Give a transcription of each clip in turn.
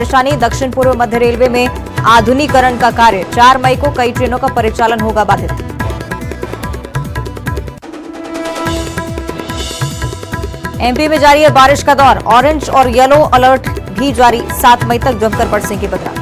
परेशानी। दक्षिण पूर्व मध्य रेलवे में आधुनिकीकरण का कार्य, 4 मई को कई ट्रेनों का परिचालन होगा बाधित। एमपी में जारी है बारिश का दौर, ऑरेंज और येलो अलर्ट भी जारी, 7 मई तक जमकर बरसेंगी बदरा।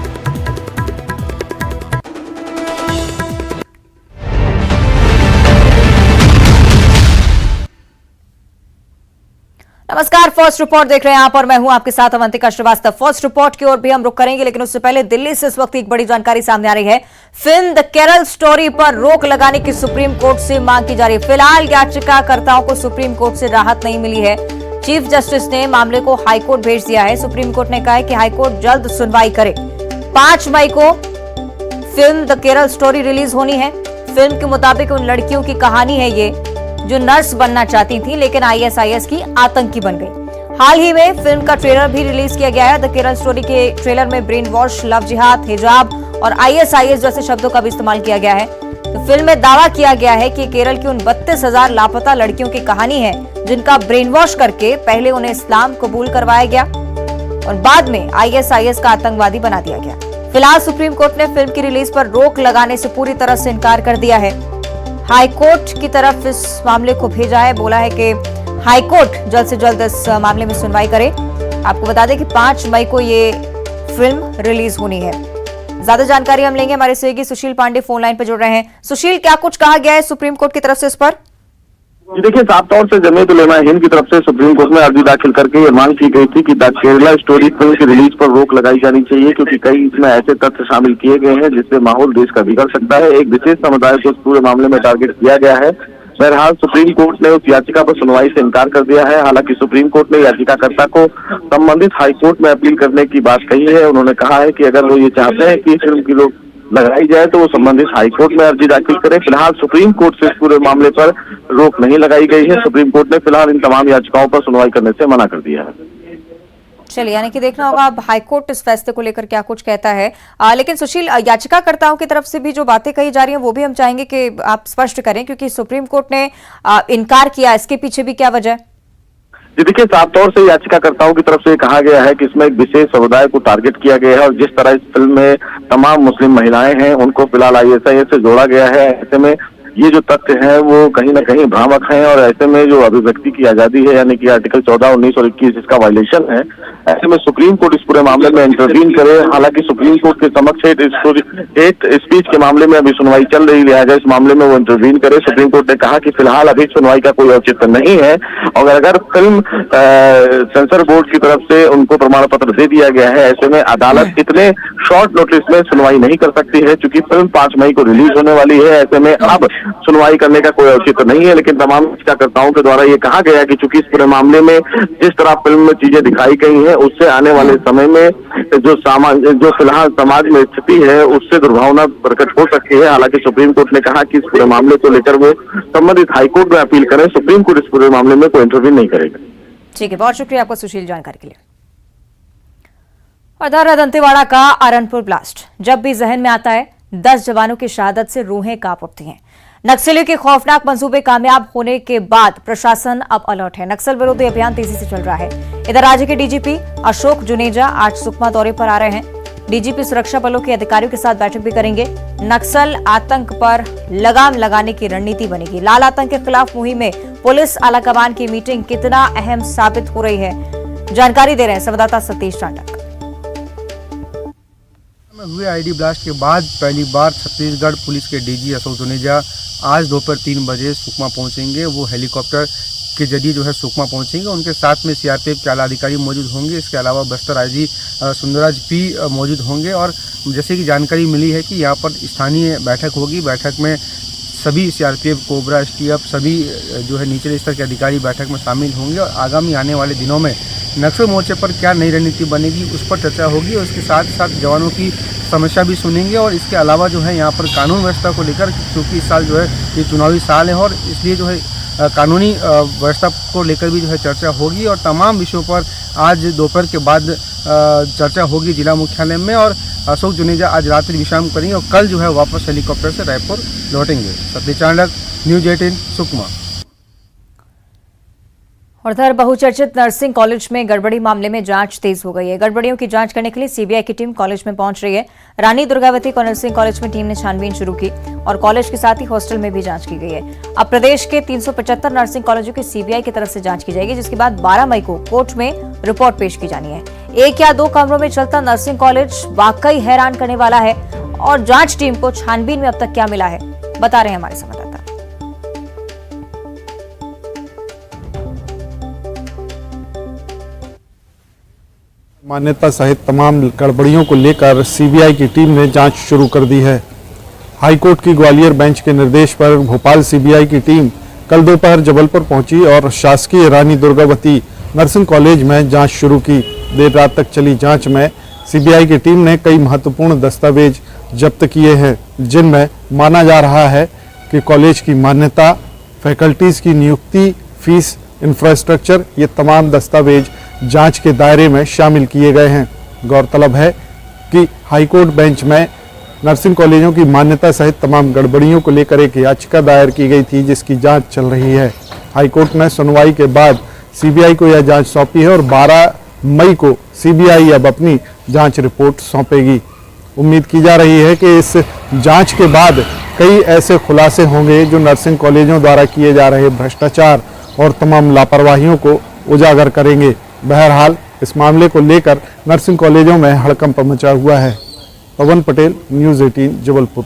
नमस्कार, फर्स्ट रिपोर्ट देख रहे हैं आप और मैं हूं आपके साथ अवंतिका श्रीवास्तव। फर्स्ट रिपोर्ट की ओर भी हम रुक करेंगे, लेकिन उससे पहले दिल्ली से इस वक्त एक बड़ी जानकारी सामने आ रही है। फिल्म द केरल स्टोरी पर रोक लगाने की सुप्रीम कोर्ट से मांग की जा रही है। फिलहाल याचिकाकर्ताओं को सुप्रीम कोर्ट से राहत नहीं मिली है। चीफ जस्टिस ने मामले को हाईकोर्ट भेज दिया है। सुप्रीम कोर्ट ने कहा है कि हाईकोर्ट जल्द सुनवाई करे। 5 मई को film the Kerala story release होनी है। फिल्म के मुताबिक उन लड़कियों की कहानी है ये जो नर्स बनना चाहती थी, लेकिन आईएसआईएस की आतंकी बन गई। हाल ही में फिल्म का ट्रेलर भी रिलीज किया गया है। द केरल स्टोरी के ट्रेलर में ब्रेन वॉश, लव जिहाद, हिजाब और आईएसआईएस जैसे शब्दों का भी इस्तेमाल किया गया है। तो फिल्म में दावा किया गया है कि केरल की उन 32,000 लापता लड़कियों की कहानी है जिनका ब्रेन वॉश करके पहले उन्हें इस्लाम कबूल करवाया गया और बाद में आईएसआईएस का आतंकवादी बना दिया गया। फिलहाल सुप्रीम कोर्ट ने फिल्म की रिलीज पर रोक लगाने से पूरी तरह से इनकार कर दिया है। हाईकोर्ट की तरफ इस मामले को भेजा है। बोला है कि हाईकोर्ट जल्द से जल्द इस मामले में सुनवाई करे। आपको बता दें कि 5 मई को ये फिल्म रिलीज होनी है। ज्यादा जानकारी हम लेंगे, हमारे सहयोगी सुशील पांडे फोन लाइन पर जुड़ रहे हैं। सुशील, क्या कुछ कहा गया है सुप्रीम कोर्ट की तरफ से इस पर? देखिए, साफ तौर से जमीयत उलेमा हिंद की तरफ से सुप्रीम कोर्ट में अर्जी दाखिल करके ये मांग की गई थी कि द केरला स्टोरी फिल्म की रिलीज पर रोक लगाई जानी चाहिए, क्योंकि कई इसमें ऐसे तथ्य शामिल किए गए हैं जिससे माहौल देश का बिगड़ सकता है। एक विशेष समुदाय को इस पूरे मामले में टारगेट किया गया है। बहरहाल सुप्रीम कोर्ट ने उस याचिका पर सुनवाई से इनकार कर दिया है। हालांकि सुप्रीम कोर्ट ने याचिकाकर्ता को संबंधित हाईकोर्ट में अपील करने की बात कही है। उन्होंने कहा है कि अगर वो ये चाहते हैं कि फिल्म की रोक लगाई जाए तो वो संबंधित हाईकोर्ट में अर्जी दाखिल करे। फिलहाल सुप्रीम कोर्ट से इस पूरे मामले पर रोक नहीं लगाई गई है। सुप्रीम कोर्ट ने फिलहाल इन तमाम याचिकाओं पर सुनवाई करने से मना कर दिया है। चलिए, यानी कि देखना होगा अब हाईकोर्ट इस फैसले को लेकर क्या कुछ कहता है। लेकिन सुशील, याचिकाकर्ताओं की तरफ से भी जो बातें कही जा रही हैं वो भी हम चाहेंगे कि आप स्पष्ट करें, क्योंकि सुप्रीम कोर्ट ने इनकार किया, इसके पीछे भी क्या वजह है? जी देखिए, साफ तौर से याचिकाकर्ताओं की तरफ से कहा गया है कि इसमें एक विशेष समुदाय को टारगेट किया गया है और जिस तरह इस फिल्म में तमाम मुस्लिम महिलाएं हैं उनको फिलहाल आईएसआईएस से जोड़ा गया है। ऐसे में ये जो तथ्य हैं वो कहीं ना कहीं भ्रामक हैं और ऐसे में जो अभिव्यक्ति की आजादी है, यानी कि आर्टिकल 14, 19 और 21, इसका वायलेशन है। ऐसे में सुप्रीम कोर्ट इस पूरे मामले में इंटरवीन करे। हालांकि सुप्रीम कोर्ट के समक्ष हेट स्पीच के मामले में अभी सुनवाई चल रही, लिहाजा इस मामले में वो इंटरवीन करे। सुप्रीम कोर्ट ने कहा कि फिलहाल अभी सुनवाई का कोई औचित्य नहीं है और अगर फिल्म सेंसर बोर्ड की तरफ से उनको प्रमाण पत्र दे दिया गया है, ऐसे में अदालत इतने शॉर्ट नोटिस में सुनवाई नहीं कर सकती है। चूंकि फिल्म 5 मई को रिलीज होने वाली है, ऐसे में अब सुनवाई करने का कोई औचित्य नहीं है। लेकिन तमाम याचिकाकर्ताओं के द्वारा ये कहा गया कि चूंकि इस पूरे मामले में जिस तरह फिल्म में चीजें दिखाई गई हैं उससे आने वाले समय में जो फिलहाल समाज में स्थिति है उससे दुर्भावना प्रकट हो सकती है। हालांकि सुप्रीम कोर्ट ने कहा कि इस पूरे मामले को लेकर वो संबंधित हाईकोर्ट में अपील करें। सुप्रीम कोर्ट इस पूरे मामले में कोई इंटरव्यू नहीं करेगा। ठीक है, बहुत शुक्रिया आपका सुशील जानकारी के लिए। और दंतेवाड़ा का अरनपुर ब्लास्ट जब भी जहन में आता है 10 जवानों की शहादत से रूहें कांप उठती हैं। नक्सलियों के खौफनाक मंसूबे कामयाब होने के बाद प्रशासन अब अलर्ट है। नक्सल विरोधी अभियान तेजी से चल रहा है। इधर राज्य के डीजीपी अशोक जुनेजा आज सुकमा दौरे पर आ रहे हैं। डीजीपी सुरक्षा बलों के अधिकारियों के साथ बैठक भी करेंगे। नक्सल आतंक पर लगाम लगाने की रणनीति बनेगी। लाल आतंक के खिलाफ मुहिम में पुलिस आलाकमान की मीटिंग कितना अहम साबित हो रही है, जानकारी दे रहे हैं संवाददाता सतीश टांडा। हुए आईडी ब्लास्ट के बाद पहली बार छत्तीसगढ़ पुलिस के डीजी अशोक जुनेजा आज दोपहर 3 बजे सुकमा पहुंचेंगे। वो हेलीकॉप्टर के जरिए जो है सुकमा पहुंचेंगे। उनके साथ में सीआरपीएफ के आला अधिकारी मौजूद होंगे। इसके अलावा बस्तर आईजी सुंदरराज भी मौजूद होंगे। और जैसे कि जानकारी मिली है कि यहाँ पर स्थानीय बैठक होगी। बैठक में सभी सीआरपीएफ, कोबरा, एसटीएफ, सभी जो है निचले स्तर के अधिकारी बैठक में शामिल होंगे और आगामी आने वाले दिनों में नक्सल मोर्चे पर क्या नई रणनीति बनेगी उस पर चर्चा होगी। और इसके साथ साथ जवानों की समस्या भी सुनेंगे। और इसके अलावा जो है यहाँ पर कानून व्यवस्था को लेकर, क्योंकि इस साल जो है ये चुनावी साल है और इसलिए जो है कानूनी व्यवस्था को लेकर भी जो है चर्चा होगी। और तमाम विषयों पर आज दोपहर के बाद चर्चा होगी जिला मुख्यालय में। और अशोक जुनेजा आज रात्रि विश्राम करेंगे और कल जो है वापस हेलीकॉप्टर से रायपुर लौटेंगे। सतीश चांडक, न्यूज़ 18, सुकमा। और इधर बहुचर्चित नर्सिंग कॉलेज में गड़बड़ी मामले में जांच तेज हो गई है। गड़बड़ियों की जांच करने के लिए सीबीआई की टीम कॉलेज में पहुंच रही है। रानी दुर्गावती को नर्सिंग कॉलेज में टीम ने छानबीन शुरू की और कॉलेज के साथ ही हॉस्टल में भी जांच की गई है। अब प्रदेश के 375 नर्सिंग कॉलेजों की सीबीआई की तरफ से जांच की जाएगी, जिसके बाद 12 मई को कोर्ट में रिपोर्ट पेश की जानी है। 1 या 2 कमरों में चलता नर्सिंग कॉलेज वाकई हैरान करने वाला है। और जांच टीम को छानबीन में अब तक क्या मिला है, बता रहे हैं हमारे संवाददाता। मान्यता सहित तमाम गड़बड़ियों को लेकर सीबीआई की टीम ने जांच शुरू कर दी है। हाईकोर्ट की ग्वालियर बेंच के निर्देश पर भोपाल सीबीआई की टीम कल दोपहर जबलपुर पहुंची और शासकीय रानी दुर्गावती नर्सिंग कॉलेज में जांच शुरू की। देर रात तक चली जांच में सीबीआई की टीम ने कई महत्वपूर्ण दस्तावेज जब्त किए हैं, जिनमें माना जा रहा है कि कॉलेज की मान्यता, फैकल्टीज की नियुक्ति, फीस, इंफ्रास्ट्रक्चर, ये तमाम दस्तावेज जांच के दायरे में शामिल किए गए हैं। गौरतलब है कि हाईकोर्ट बेंच में नर्सिंग कॉलेजों की मान्यता सहित तमाम गड़बड़ियों को लेकर एक याचिका दायर की गई थी, जिसकी जांच चल रही है। हाईकोर्ट ने सुनवाई के बाद सीबीआई को यह जांच सौंपी है और 12 मई को सीबीआई अब अपनी जांच रिपोर्ट सौंपेगी। उम्मीद की जा रही है कि इस जांच के बाद कई ऐसे खुलासे होंगे जो नर्सिंग कॉलेजों द्वारा किए जा रहे भ्रष्टाचार और तमाम लापरवाहियों को उजागर करेंगे। बहरहाल इस मामले को लेकर नर्सिंग कॉलेजों में हड़कंप मचा हुआ है। पवन पटेल, न्यूज़ 18 जबलपुर।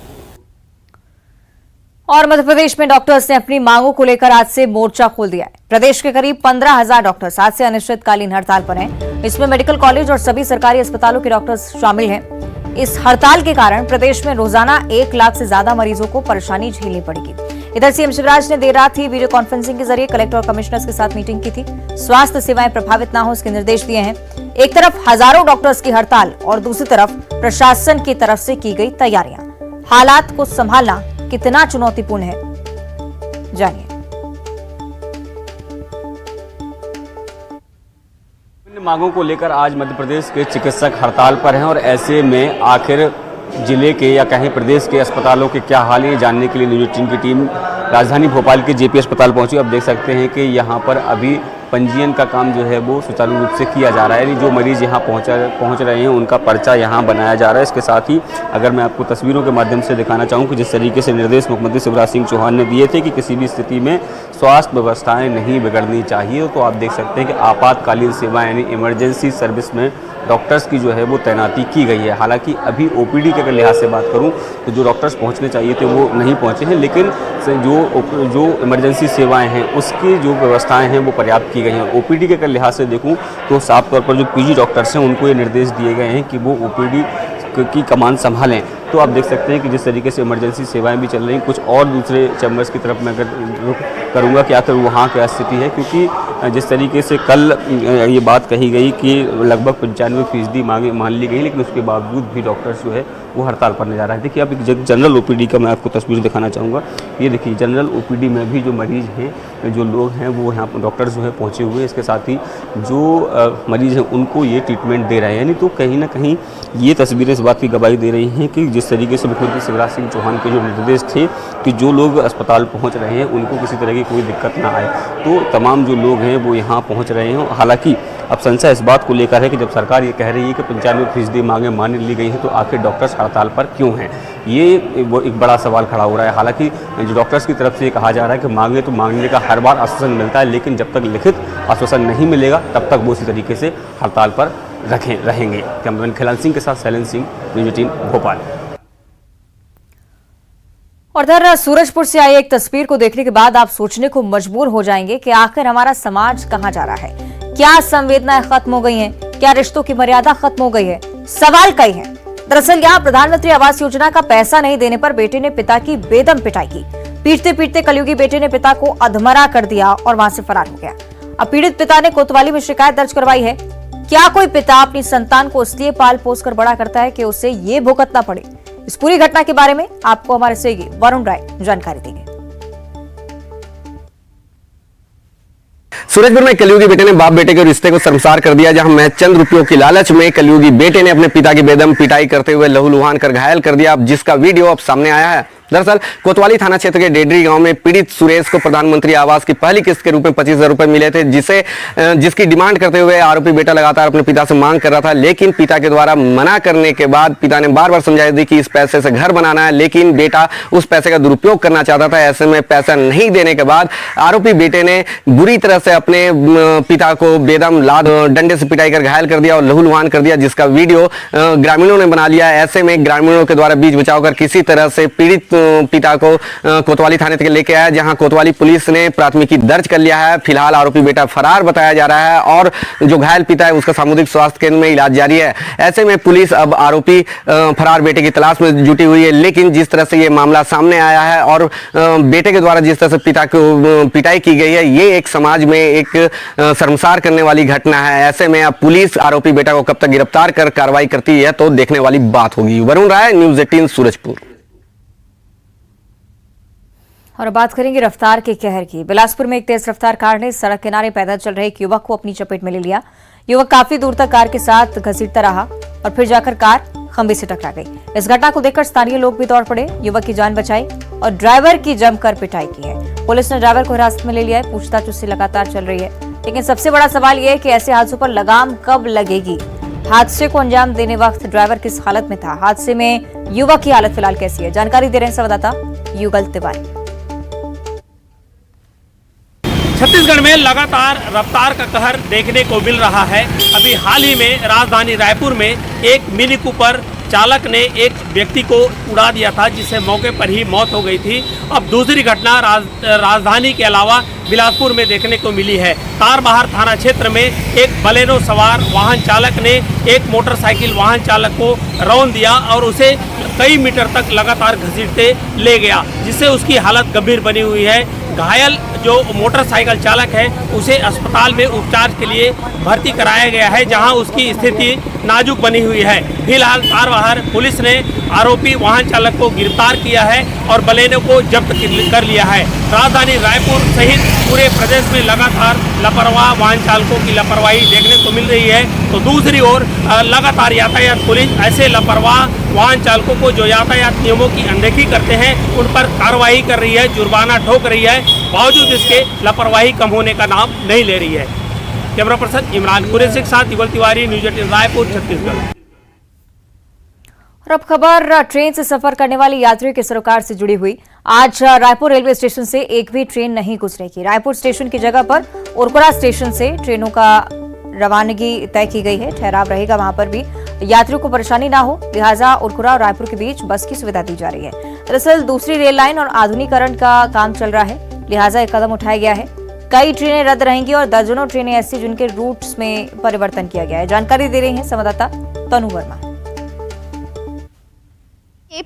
और मध्य प्रदेश में डॉक्टर्स ने अपनी मांगों को लेकर आज से मोर्चा खोल दिया है। प्रदेश के करीब 15,000 डॉक्टर्स आज से अनिश्चितकालीन हड़ताल पर हैं। इसमें मेडिकल कॉलेज और सभी सरकारी अस्पतालों के डॉक्टर्स शामिल हैं। इस हड़ताल के कारण प्रदेश में रोजाना 1 लाख से ज्यादा मरीजों को परेशानी झेलनी पड़ेगी। इधर सीएम शिवराज ने देर रात ही वीडियो कॉन्फ्रेंसिंग के जरिए कलेक्टर और कमिश्नर्स के साथ मीटिंग की थी। स्वास्थ्य सेवाएं प्रभावित न हो, इसके निर्देश दिए हैं। एक तरफ हजारों डॉक्टर्स की हड़ताल और दूसरी तरफ प्रशासन की तरफ से की गई तैयारियां। हालात को संभालना कितना चुनौतीपूर्ण है, जानिए। मांगों को लेकर आज मध्य प्रदेश के चिकित्सक हड़ताल पर हैं और ऐसे में आखिर जिले के या कहीं प्रदेश के अस्पतालों के क्या हाल है, जानने के लिए न्यूज़ 18 की टीम राजधानी भोपाल के जेपी अस्पताल पहुंची। अब देख सकते हैं कि यहाँ पर अभी पंजीयन का काम जो है वो सुचारू रूप से किया जा रहा है। यानी जो मरीज़ यहाँ पहुँच रहे हैं उनका पर्चा यहाँ बनाया जा रहा है। इसके साथ ही अगर मैं आपको तस्वीरों के माध्यम से दिखाना चाहूँ कि जिस तरीके से निर्देश मुख्यमंत्री शिवराज सिंह चौहान ने दिए थे कि किसी भी स्थिति में स्वास्थ्य व्यवस्थाएं नहीं बिगड़नी चाहिए, तो आप देख सकते हैं कि आपातकालीन सेवाएं यानी इमरजेंसी सर्विस में डॉक्टर्स की जो है वो तैनाती की गई है। हालांकि अभी ओपीडी के अगर लिहाज से बात करूं तो जो डॉक्टर्स पहुंचने चाहिए थे वो नहीं पहुंचे हैं, लेकिन जो इमरजेंसी सेवाएं हैं उसकी जो व्यवस्थाएं हैं वो पर्याप्त की गई हैं। ओपीडी के अगर लिहाज से देखूं तो साफ तौर पर जो पीजी डॉक्टर्स हैं उनको ये निर्देश दिए गए हैं कि वो ओपीडी की कमान संभालें। तो आप देख सकते हैं कि जिस तरीके से इमरजेंसी सेवाएं भी चल रही हैं। कुछ और दूसरे चैम्बर्स की तरफ मैं अगर रुख करूँगा कि आखिर वहाँ क्या स्थिति है, क्योंकि जिस तरीके से कल ये बात कही गई कि लगभग 95% मांगे मान ली गई, लेकिन उसके बावजूद भी डॉक्टर्स जो है वो हड़ताल पर नजर आ रहे हैं। देखिए, अब एक जनरल ओपीडी का मैं आपको तस्वीर दिखाना चाहूँगा। ये देखिए, जनरल ओपीडी में भी जो मरीज़ हैं, जो लोग हैं वो यहाँ पर डॉक्टर्स जो है पहुँचे हुए हैं। इसके साथ ही जो मरीज़ हैं उनको ये ट्रीटमेंट दे रहे हैं। यानी तो कहीं ना कहीं ये तस्वीरें इस बात की गवाही दे रही हैं कि जिस तरीके से मुख्यमंत्री शिवराज सिंह चौहान के जो निर्देश थे कि जो लोग अस्पताल पहुंच रहे हैं उनको किसी तरह की कोई दिक्कत ना आए, तो तमाम जो लोग हैं वो यहाँ पहुंच रहे हैं। हालांकि अब संशय इस बात को लेकर है कि जब सरकार ये कह रही है कि 95% मांगें मान ली गई हैं, तो आखिर डॉक्टर्स हड़ताल पर क्यों हैं, ये वो एक बड़ा सवाल खड़ा हो रहा है। हालांकि जो डॉक्टर्स की तरफ से ये कहा जा रहा है कि मांगे तो मांगने का हर बार आश्वासन मिलता है, लेकिन जब तक लिखित आश्वासन नहीं मिलेगा तब तक वो इसी तरीके से हड़ताल पर रहेंगे। कैमरामैन खिलान सिंह के साथ शैलेंद्र सिंह, न्यूज़ 18 भोपाल। और इधर सूरजपुर से आई एक तस्वीर को देखने के बाद आप सोचने को मजबूर हो जाएंगे कि आखिर हमारा समाज कहां जा रहा है। क्या संवेदनाएं खत्म हो गई हैं? क्या रिश्तों की मर्यादा खत्म हो गई है? सवाल कई हैं। दरअसल यहाँ प्रधानमंत्री आवास योजना का पैसा नहीं देने पर बेटे ने पिता की बेदम पिटाई की। पीटते पीटते कलयुगी बेटे ने पिता को अधमरा कर दिया और वहां से फरार हो गया। अब पीड़ित पिता ने कोतवाली में शिकायत दर्ज करवाई है। क्या कोई पिता अपनी संतान को इसलिए पाल पोस कर बड़ा करता है कि उसे ये भुगतना पड़े? इस पूरी घटना के बारे में आपको हमारे सहयोगी वरुण राय जानकारी देंगे। सूरजपुर में कलयुगी बेटे ने बाप बेटे के रिश्ते को शर्मसार कर दिया, जहां मैं चंद रुपयों की लालच में कलयुगी बेटे ने अपने पिता की बेदम पिटाई करते हुए लहूलुहान कर घायल कर दिया। अब जिसका वीडियो अब सामने आया है, दरअसल कोतवाली थाना क्षेत्र के डेडरी गांव में पीड़ित सुरेश को प्रधानमंत्री आवास की पहली किस्त के रूप में 25,000 रुपए मिले थे, जिसकी डिमांड करते हुए आरोपी बेटा लगातार अपने पिता से मांग कर रहा था। लेकिन पिता के द्वारा मना करने के बाद पिता ने बार बार समझाया दी कि इस पैसे से घर बनाना है, लेकिन बेटा उस पैसे का दुरुपयोग करना चाहता था। ऐसे में पैसा नहीं देने के बाद आरोपी बेटे ने बुरी तरह से अपने पिता को बेदम लात डंडे से पिटाई कर घायल कर दिया और लहूलुहान कर दिया, जिसका वीडियो ग्रामीणों ने बना लिया। ऐसे में ग्रामीणों के द्वारा बीच बचाव कर किसी तरह से पीड़ित पिता को कोतवाली थाने तक लेके आया, जहां कोतवाली पुलिस ने प्राथमिकी दर्ज कर लिया है। फिलहाल आरोपी बेटा फरार बताया जा रहा है और जो घायल पिता है उसका सामुदायिक स्वास्थ्य केंद्र में इलाज जारी है। ऐसे में पुलिस अब आरोपी फरार बेटे की तलाश में जुटी हुई है। लेकिन जिस तरह से ये मामला सामने आया है और बेटे के द्वारा जिस तरह से पिता को पिटाई की गई है, ये एक समाज में एक शर्मसार करने वाली घटना है। ऐसे में अब पुलिस आरोपी बेटा को कब तक गिरफ्तार कर कार्रवाई करती है तो देखने वाली बात होगी। वरुण राय, न्यूज़ 18 सूरजपुर। और बात करेंगे रफ्तार के कहर की। बिलासपुर में एक तेज रफ्तार कार ने सड़क किनारे पैदल चल रहे एक युवक को अपनी चपेट में ले लिया। युवक काफी दूर तक कार के साथ घसीटता रहा और फिर जाकर कार खंबे से टकरा गई। इस घटना को देखकर स्थानीय लोग भी दौड़ पड़े, युवक की जान बचाई और ड्राइवर की जमकर पिटाई की है। पुलिस ने ड्राइवर को हिरासत में ले लिया है, पूछताछ उससे लगातार चल रही है। लेकिन सबसे बड़ा सवाल यह है कि ऐसे हादसों पर लगाम कब लगेगी। हादसे को अंजाम देने वक्त ड्राइवर किस हालत में था, हादसे में युवक की हालत फिलहाल कैसी है, जानकारी दे रहे हैं संवाददाता युगल तिवारी। छत्तीसगढ़ में लगातार रफ्तार का कहर देखने को मिल रहा है। अभी हाल ही में राजधानी रायपुर में एक मिनी कूपर चालक ने एक व्यक्ति को उड़ा दिया था, जिससे मौके पर ही मौत हो गई थी। अब दूसरी घटना राजधानी के अलावा बिलासपुर में देखने को मिली है। तारबहार थाना क्षेत्र में एक बलेनो सवार वाहन चालक ने एक मोटरसाइकिल वाहन चालक को रौंद दिया और उसे कई मीटर तक लगातार घसीटते ले गया, जिससे उसकी हालत गंभीर बनी हुई है। घायल जो मोटरसाइकिल चालक है उसे अस्पताल में उपचार के लिए भर्ती कराया गया है, जहां उसकी स्थिति नाजुक बनी हुई है। फिलहाल तारबहार पुलिस ने आरोपी वाहन चालक को गिरफ्तार किया है और बलेनो को जब्त कर लिया है। राजधानी रायपुर सहित पूरे प्रदेश में लगातार लापरवाह वाहन चालकों की लापरवाही देखने को मिल रही है, तो दूसरी ओर लगातार यातायात पुलिस ऐसे लापरवाह वाहन चालकों को जो यातायात नियमों की अनदेखी करते हैं उन पर कार्रवाई कर रही है, जुर्माना ठोक रही है। बावजूद इसके लापरवाही कम होने का नाम नहीं ले रही है। कैमरा पर्सन इमरान कुरैशी के साथ युगल तिवारी, न्यूज़ 18 रायपुर, छत्तीसगढ़। और अब खबर ट्रेन से सफर करने वाले यात्रियों के सरोकार से जुड़ी हुई। आज रायपुर रेलवे स्टेशन से एक भी ट्रेन नहीं गुजरेगी। रायपुर स्टेशन की जगह पर उरकुरा स्टेशन से ट्रेनों का रवानगी तय की गई है, ठहराव रहेगा वहां पर भी, यात्रियों को परेशानी ना हो, लिहाजा उरकुरा और रायपुर के बीच बस की सुविधा दी जा रही है। दरअसल दूसरी रेल लाइन और आधुनिकीकरण का काम चल रहा है, लिहाजा एक कदम उठाया गया है। कई ट्रेनें रद्द रहेंगी और दर्जनों ट्रेनें ऐसी जिनके रूट्स में परिवर्तन किया गया है। जानकारी दे रही हैं संवाददाता तनु वर्मा।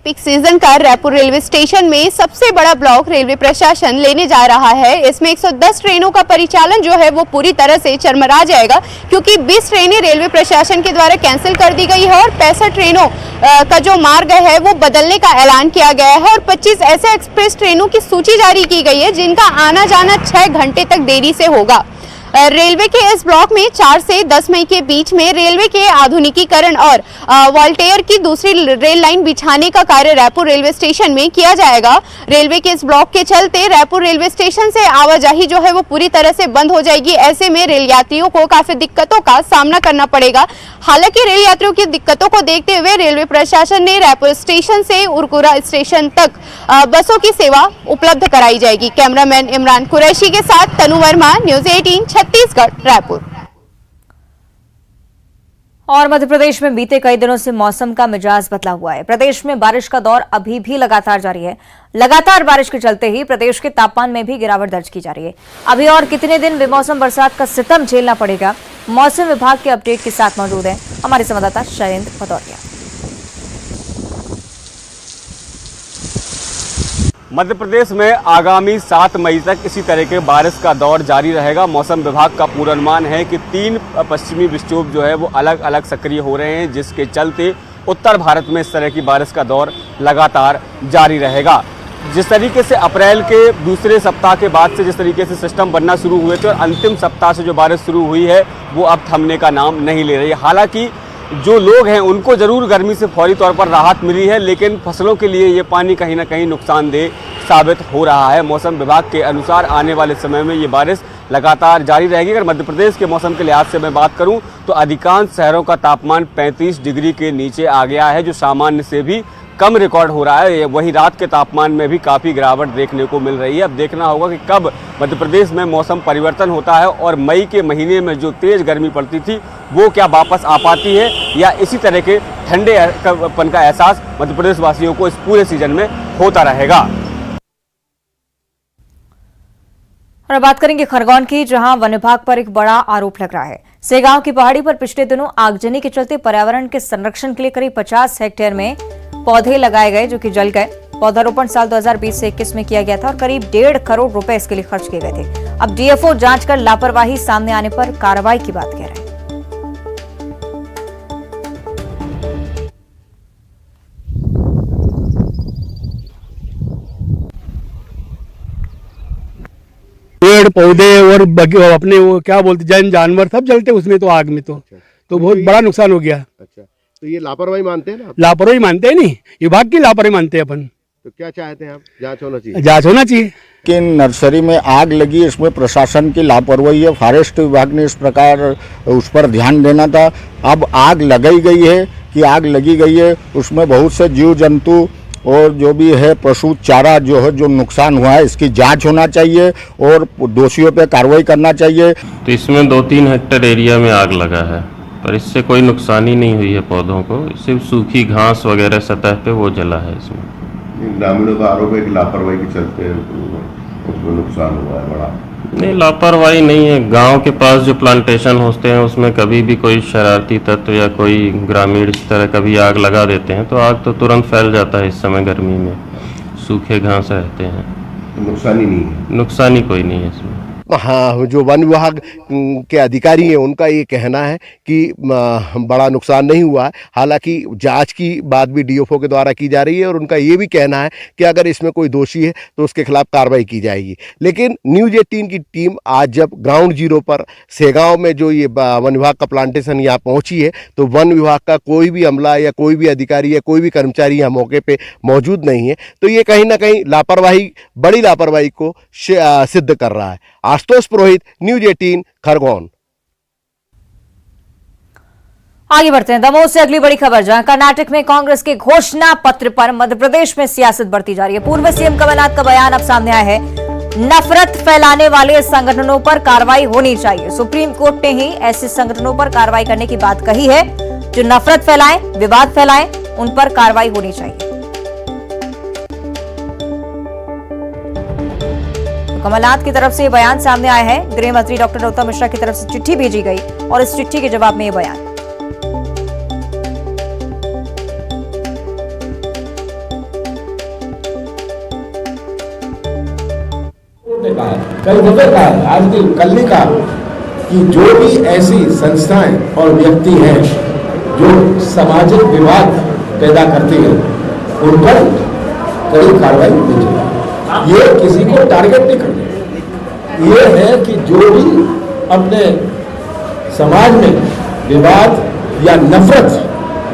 पीक सीजन का रायपुर रेलवे स्टेशन में सबसे बड़ा ब्लॉक रेलवे प्रशासन लेने जा रहा है। इसमें 110 ट्रेनों का परिचालन जो है वो पूरी तरह से चरमरा जाएगा, क्योंकि 20 ट्रेनें रेलवे प्रशासन के द्वारा कैंसिल कर दी गई है और 65 ट्रेनों का जो मार्ग है वो बदलने का ऐलान किया गया है और 25 ऐसे एक्सप्रेस ट्रेनों की सूची जारी की गई है जिनका आना जाना 6 घंटे तक देरी से होगा। रेलवे के इस ब्लॉक में 4 से 10 मई के बीच में रेलवे के आधुनिकीकरण और वॉल्टेयर की दूसरी रेल लाइन बिछाने का कार्य रायपुर रेलवे स्टेशन में किया जाएगा। रेलवे के इस ब्लॉक के चलते रायपुर रेलवे स्टेशन से आवाजाही जो है वो पूरी तरह से बंद हो जाएगी। ऐसे में रेल यात्रियों को काफी दिक्कतों का सामना करना पड़ेगा। हालांकि रेल यात्रियों की दिक्कतों को देखते हुए रेलवे प्रशासन ने रायपुर स्टेशन से उरकुरा स्टेशन तक बसों की सेवा उपलब्ध कराई जाएगी। कैमरामैन इमरान कुरैशी के साथ तनु वर्मा, न्यूज़ 18 छत्तीसगढ़, रायपुर। और मध्य प्रदेश में बीते कई दिनों से मौसम का मिजाज बदला हुआ है। प्रदेश में बारिश का दौर अभी भी लगातार जारी है। लगातार बारिश के चलते ही प्रदेश के तापमान में भी गिरावट दर्ज की जा रही है। अभी और कितने दिन बेमौसम बरसात का सितम झेलना पड़ेगा, मौसम विभाग के अपडेट के साथ मौजूद है हमारे संवाददाता शैलेंद्र भदौरिया। मध्य प्रदेश में आगामी 7 मई तक इसी तरह के बारिश का दौर जारी रहेगा। मौसम विभाग का पूर्वानुमान है कि 3 पश्चिमी विक्षोभ जो है वो अलग अलग सक्रिय हो रहे हैं, जिसके चलते उत्तर भारत में इस तरह की बारिश का दौर लगातार जारी रहेगा। जिस तरीके से अप्रैल के दूसरे सप्ताह के बाद से जिस तरीके से सिस्टम बनना शुरू हुए थे और अंतिम सप्ताह से जो बारिश शुरू हुई है वो अब थमने का नाम नहीं ले रही है। हालांकि जो लोग हैं उनको ज़रूर गर्मी से फौरी तौर पर राहत मिली है, लेकिन फसलों के लिए ये पानी कहीं ना कहीं नुकसानदेह साबित हो रहा है। मौसम विभाग के अनुसार आने वाले समय में ये बारिश लगातार जारी रहेगी। अगर मध्य प्रदेश के मौसम के लिहाज से मैं बात करूं तो अधिकांश शहरों का तापमान 35 डिग्री के नीचे आ गया है, जो सामान्य से भी कम रिकॉर्ड हो रहा है। वहीं रात के तापमान में भी काफ़ी गिरावट देखने को मिल रही है। अब देखना होगा कि कब मध्य प्रदेश में मौसम परिवर्तन होता है और मई के महीने में जो तेज़ गर्मी पड़ती थी वो क्या वापस आ पाती है, या इसी तरह के ठंडेपन का एहसास मध्य प्रदेश वासियों को इस पूरे सीजन में होता रहेगा। और अब बात करेंगे खरगोन की, जहां वन विभाग पर एक बड़ा आरोप लग रहा है। सेगांव की पहाड़ी पर पिछले दिनों आगजनी के चलते पर्यावरण के संरक्षण के लिए करीब 50 हेक्टेयर में पौधे लगाए गए जो कि जल गए। पौधारोपण साल 2020 से 21 में किया गया था और करीब 1.5 करोड़ रुपए इसके लिए खर्च किए गए थे। अब डीएफओ जांच कर लापरवाही सामने आने पर कार्रवाई की बात कह रहे हैं। पेड़ पौधे और अपने वो क्या बोलते जन जानवर सब जलते उसमें, तो आग में तो बहुत बड़ा नुकसान हो गया। अच्छा, तो ये लापरवाही मानते हैं ना? लापरवाही मानते हैं नहीं, विभाग की लापरवाही मानते हैं अपन। तो क्या चाहते हैं आप? जांच होना चाहिए। जांच होना चाहिए। कि नर्सरी में आग लगी, इसमें प्रशासन की लापरवाही है। फॉरेस्ट विभाग ने इस प्रकार उस पर ध्यान देना था। अब आग लगाई गई है कि आग लगी गई है, उसमें बहुत से जीव जंतु और जो भी है पशु चारा जो है जो नुकसान हुआ है, इसकी जांच होना चाहिए और दोषियों पे कार्रवाई करना चाहिए। तो इसमें 2-3 हेक्टेयर एरिया में आग लगा है, पर इससे कोई नुकसान ही नहीं हुई है पौधों को, सिर्फ सूखी घास वगैरह सतह पे वो जला है। इसमें ग्रामीणों का आरोप है कि लापरवाही के चलते उसमें नुकसान हुआ है बड़ा। नहीं, लापरवाही नहीं है। गांव के पास जो प्लांटेशन होते हैं उसमें कभी भी कोई शरारती तत्व या कोई ग्रामीण इस तरह कभी आग लगा देते हैं तो आग तो तुरंत फैल जाता है। इस समय गर्मी में सूखे घास रहते हैं, नुकसान ही नहीं है। नुकसान ही कोई नहीं है इसमें। हाँ, जो वन विभाग के अधिकारी हैं उनका ये कहना है कि बड़ा नुकसान नहीं हुआ है। हालांकि जांच की बात भी डीएफओ के द्वारा की जा रही है और उनका ये भी कहना है कि अगर इसमें कोई दोषी है तो उसके खिलाफ कार्रवाई की जाएगी। लेकिन न्यूज़ 18 की टीम आज जब ग्राउंड जीरो पर सेगांव में जो ये वन विभाग का प्लांटेशन यहाँ पहुँची है तो वन विभाग का कोई भी अमला या कोई भी अधिकारी या कोई भी कर्मचारी यहाँ मौके पर मौजूद नहीं है। तो ये कहीं ना कहीं लापरवाही, बड़ी लापरवाही को सिद्ध कर रहा है। आशुतोष पुरोहित, न्यूज़ 18 खरगोन। आगे बढ़ते हैं दमोह से अगली बड़ी खबर, जहां कर्नाटक में कांग्रेस के घोषणा पत्र पर मध्य प्रदेश में सियासत बढ़ती जा रही है। पूर्व सीएम कमलनाथ का बयान अब सामने आया है। नफरत फैलाने वाले संगठनों पर कार्रवाई होनी चाहिए। सुप्रीम कोर्ट ने ही ऐसे संगठनों पर कार्रवाई करने की बात कही है। जो नफरत फैलाएं, विवाद फैलाएं, उन पर कार्रवाई होनी चाहिए। कमलनाथ की तरफ से ये बयान सामने आया है। गृह मंत्री डॉक्टर नरोत्तम मिश्रा की तरफ से चिट्ठी भेजी गई और इस चिट्ठी के जवाब में ये बयान। कल बदल कहा, आज कल ने कहा कि जो भी ऐसी संस्थाएं और व्यक्ति हैं जो सामाजिक विवाद पैदा करते हैं उन पर कड़ी कार्रवाई होनी चाहिए। ये किसी को टारगेट नहीं करना, ये है कि जो भी अपने समाज में विवाद या नफरत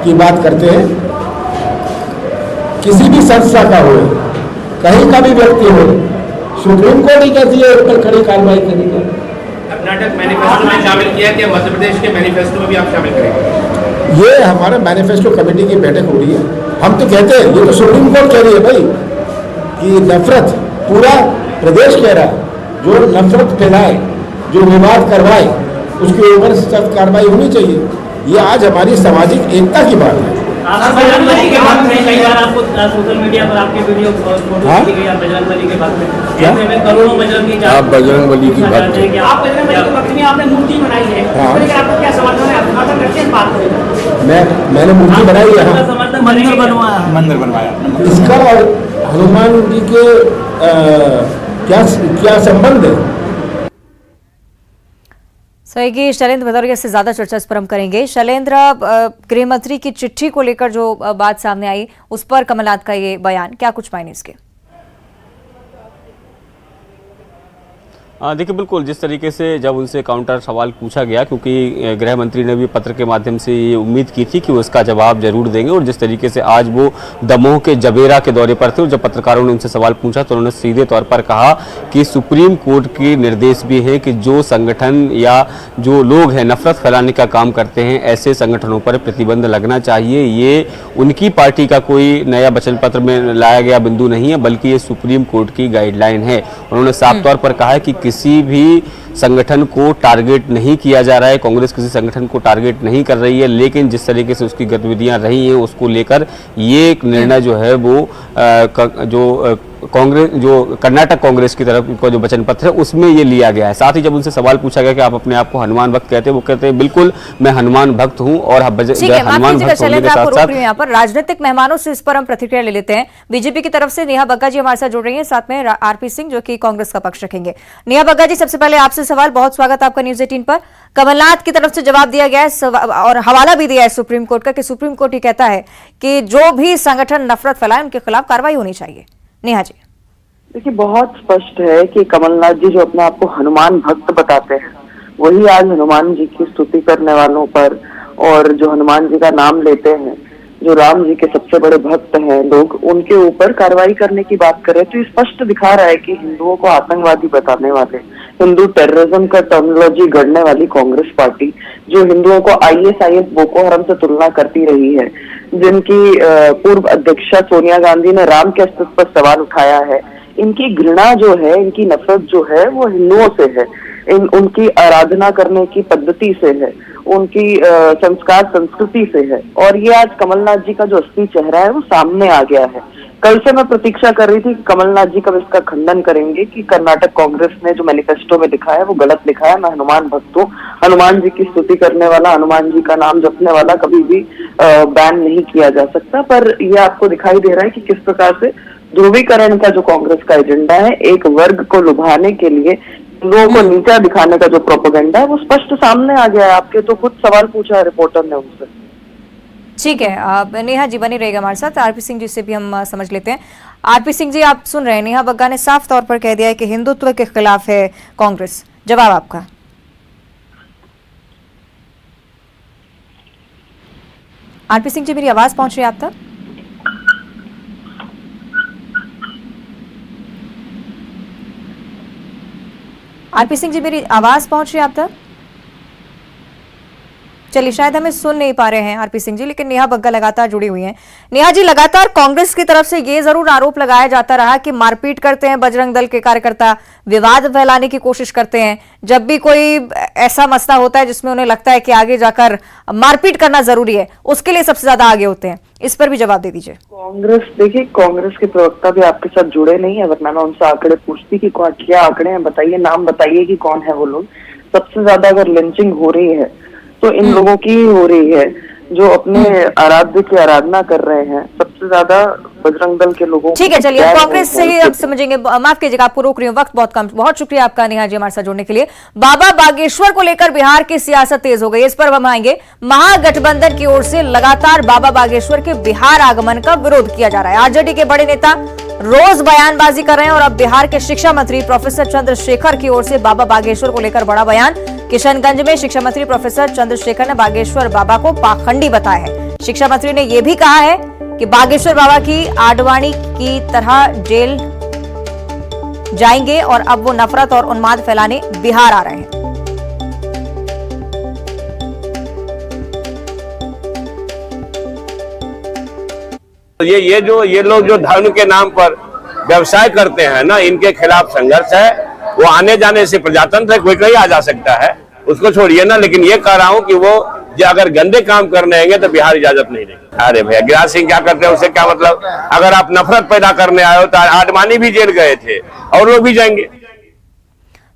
की बात करते हैं, किसी भी संस्था का हो, कहीं का भी व्यक्ति हो, सुप्रीम कोर्ट ही कहती है उस पर कड़ी कार्रवाई करनी है। कर्नाटक मैनिफेस्टो में शामिल किया है, मध्य प्रदेश के मैनिफेस्टो में भी आप शामिल करेंगे? ये हमारा मैनिफेस्टो कमेटी की बैठक हो रही है। हम तो कहते हैं, ये तो सुप्रीम कोर्ट कह रही है भाई कि नफरत, पूरा प्रदेश कह रहा है जो नफरत फैलाए, जो विवाद करवाए, उसके ऊपर सख्त कार्रवाई होनी चाहिए। ये आज हमारी सामाजिक एकता की बात है। बजरंगबली के बात में कई बार आपको सोशल मीडिया पर आपके वीडियो फोटो दी गई, बजरंगबली के बात में क्या करोड़ों बजरंगी, आप बजरंगबली की बात करें, आप बजरंगबली के पक्ष में आपने मूर्ति बनाई है, आपको क्या समर्थन है? आप समर्थन करते हैं बात करें? मैंने मूर्ति बनाई है, मंदिर बनवाया, इसका और हनुमान जी के क्या संबंध है? सही, शैलेंद्र भदौरिया से ज्यादा चर्चा इस पर हम करेंगे। शैलेंद्र, गृह मंत्री की चिट्ठी को लेकर जो बात सामने आई उस पर कमलनाथ का ये बयान, क्या कुछ मायने इसके? देखिए बिल्कुल, जिस तरीके से जब उनसे काउंटर सवाल पूछा गया, क्योंकि गृह मंत्री ने भी पत्र के माध्यम से ये उम्मीद की थी कि वो इसका जवाब जरूर देंगे, और जिस तरीके से आज वो दमोह के जबेरा के दौरे पर थे और जब पत्रकारों ने उनसे सवाल पूछा तो उन्होंने सीधे तौर पर कहा कि सुप्रीम कोर्ट के निर्देश भी है कि जो संगठन या जो लोग हैं नफरत फैलाने का काम करते हैं, ऐसे संगठनों पर प्रतिबंध लगना चाहिए। ये उनकी पार्टी का कोई नया वचन पत्र में लाया गया बिंदु नहीं है, बल्कि ये सुप्रीम कोर्ट की गाइडलाइन है। उन्होंने साफ तौर पर कहा है कि किसी भी संगठन को टारगेट नहीं किया जा रहा है, कांग्रेस किसी संगठन को टारगेट नहीं कर रही है, लेकिन जिस तरीके से उसकी गतिविधियां रही हैं उसको लेकर ये एक निर्णय जो है वो कांग्रेस जो कर्नाटक कांग्रेस की तरफ का जो वचन पत्र है उसमें ये लिया गया है। साथ ही जब उनसे सवाल पूछा गया कि आप अपने आप को हनुमान भक्त कहते हैं, वो कहते हैं बिल्कुल मैं हनुमान भक्त हूं और हनुमान भक्त होने के साथ साथ यहाँ पर राजनीतिक मेहमानों से इस पर हम प्रतिक्रिया ले लेते हैं। बीजेपी की तरफ से नेहा बग्गा जी हमारे साथ जुड़ रही हैं, साथ में आरपी सिंह जो कि कांग्रेस का पक्ष रखेंगे। नेहा बग्गा जी, सबसे पहले आपसे सवाल, बहुत स्वागत आपका न्यूज 18 पर। कमलनाथ की तरफ से जवाब दिया गया है और हवाला भी दिया है सुप्रीम कोर्ट का कि सुप्रीम कोर्ट ही कहता है कि जो भी संगठन नफरत फैलाए उनके खिलाफ कार्रवाई होनी चाहिए। नेहा जी, देखिए बहुत स्पष्ट है कि कमलनाथ जी जो अपने आप को हनुमान भक्त बताते हैं, वही आज हनुमान जी की स्तुति करने वालों पर और जो हनुमान जी का नाम लेते हैं, जो राम जी के सबसे बड़े भक्त हैं लोग, उनके ऊपर कार्रवाई करने की बात करें तो स्पष्ट दिखा रहा है कि हिंदुओं को आतंकवादी बताने वाले, हिंदू टेररिज्म का टर्मिनोलॉजी गढ़ने वाली कांग्रेस पार्टी, जो हिंदुओं को ISIS बोको हराम से तुलना करती रही है, जिनकी पूर्व अध्यक्षा सोनिया गांधी ने राम के अस्तित्व पर सवाल उठाया है, इनकी घृणा जो है, इनकी नफरत जो है वो हिंदुओं से है, उनकी आराधना करने की पद्धति से है, उनकी संस्कार संस्कृति से है। और ये आज कमलनाथ जी का जो असली चेहरा है वो सामने आ गया है। कल से मैं प्रतीक्षा कर रही थी कि कमलनाथ जी कब इसका खंडन करेंगे कि कर्नाटक कांग्रेस ने जो मैनिफेस्टो में लिखा है वो गलत लिखा है, मैं हनुमान भक्त हूँ, हनुमान जी की स्तुति करने वाला, हनुमान जी का नाम जपने वाला कभी भी बैन नहीं किया जा सकता। पर ये आपको दिखाई दे रहा है कि किस प्रकार से ध्रुवीकरण का जो कांग्रेस का एजेंडा है, एक वर्ग को लुभाने के लिए लोगों को नीचा दिखाने का जो प्रोपेगेंडा है वो स्पष्ट सामने आ गया है। आपके तो खुद सवाल पूछा है रिपोर्टर ने उनसे। ठीक है, आप नेहा जी बनी रहेगा हमारे साथ। आरपी सिंह जी से भी हम समझ लेते हैं। आरपी सिंह जी, आप सुन रहे हैं, नेहा बग्गा ने साफ तौर पर कह दिया है कि हिंदुत्व के खिलाफ है कांग्रेस, जवाब आपका। आरपी सिंह जी, मेरी आवाज पहुंच रही है आप तक? आरपी सिंह जी, मेरी आवाज पहुंच रही है आप तक? चलिए, शायद हमें सुन नहीं पा रहे हैं आरपी सिंह जी, लेकिन नेहा बग्गा लगातार जुड़ी हुई हैं। नेहा जी, लगातार कांग्रेस की तरफ से ये जरूर आरोप लगाया जाता रहा कि मारपीट करते हैं बजरंग दल के कार्यकर्ता, विवाद फैलाने की कोशिश करते हैं। जब भी कोई ऐसा मसला होता है जिसमें उन्हें लगता है कि आगे जाकर मारपीट करना जरूरी है, उसके लिए सबसे ज्यादा आगे होते हैं। इस पर भी जवाब दे दीजिए। कांग्रेस, देखिए कांग्रेस के प्रवक्ता भी आपके साथ जुड़े नहीं है, वरना मैं उनसे आंकड़े पूछती कि क्या आंकड़े हैं, बताइए, नाम बताइए कि कौन है वो लोग। सबसे ज्यादा अगर लिंचिंग हो रही है तो इन लोगों की ही हो रही है जो अपने आराध्य की आराधना कर रहे हैं। सबसे ज्यादा बजरंग दल के लोगों। ठीक है, चलिए कांग्रेस से ही अब समझेंगे। माफ कीजिएगा, आपको रोक रही हूँ, वक्त बहुत कम। बहुत शुक्रिया आपका नेहा जी हमारे साथ जुड़ने के लिए। बाबा बागेश्वर को लेकर बिहार की सियासत तेज हो गई, इस पर हम आएंगे। महागठबंधन की ओर से लगातार बाबा बागेश्वर के बिहार आगमन का विरोध किया जा रहा है। आरजेडी के बड़े नेता रोज बयानबाजी कर रहे हैं और अब बिहार के शिक्षा मंत्री प्रोफेसर चंद्रशेखर की ओर से बाबा बागेश्वर को लेकर बड़ा बयान। किशनगंज में शिक्षा मंत्री प्रोफेसर चंद्रशेखर ने बागेश्वर बाबा को पाखंडी बताया है। शिक्षा मंत्री ने यह भी कहा है कि बागेश्वर बाबा की आडवाणी की तरह जेल जाएंगे और अब वो नफरत और उन्माद फैलाने बिहार आ रहे हैं। ये लोग जो धर्म के नाम पर व्यवसाय करते हैं ना, इनके खिलाफ संघर्ष है। वो आने जाने से प्रजातंत्र है, कोई कहीं आ जा सकता है, उसको छोड़िए ना। लेकिन ये कह रहा हूँ कि वो जो अगर गंदे काम करने आएंगे तो बिहार इजाजत नहीं देगी। अरे भैया, गिरिराज सिंह क्या करते हैं, उससे क्या मतलब? अगर आप नफरत पैदा करने आए हो तो आडवाणी भी जेल गए थे और लोग भी जाएंगे।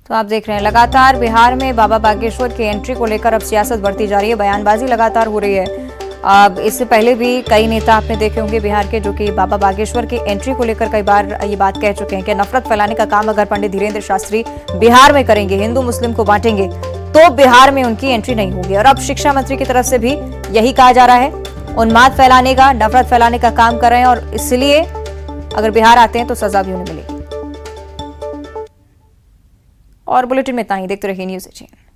तो आप देख रहे हैं लगातार बिहार में बाबा बागेश्वर की एंट्री को लेकर अब सियासत बढ़ती जा रही है, बयानबाजी लगातार हो रही है। अब इससे पहले भी कई नेता आपने देखे होंगे बिहार के जो कि बाबा बागेश्वर की एंट्री को लेकर कई बार ये बात कह चुके हैं कि नफरत फैलाने का काम अगर पंडित धीरेन्द्र शास्त्री बिहार में करेंगे, हिंदू मुस्लिम को बांटेंगे, तो बिहार में उनकी एंट्री नहीं होगी। और अब शिक्षा मंत्री की तरफ से भी यही कहा जा रहा है, उन्माद फैलाने का, नफरत फैलाने का काम कर रहे हैं और इसलिए अगर बिहार आते हैं तो सजा भी उन्हें मिलेगी। और बुलेटिन में इतना ही। देखते रहिए न्यूज़ 18।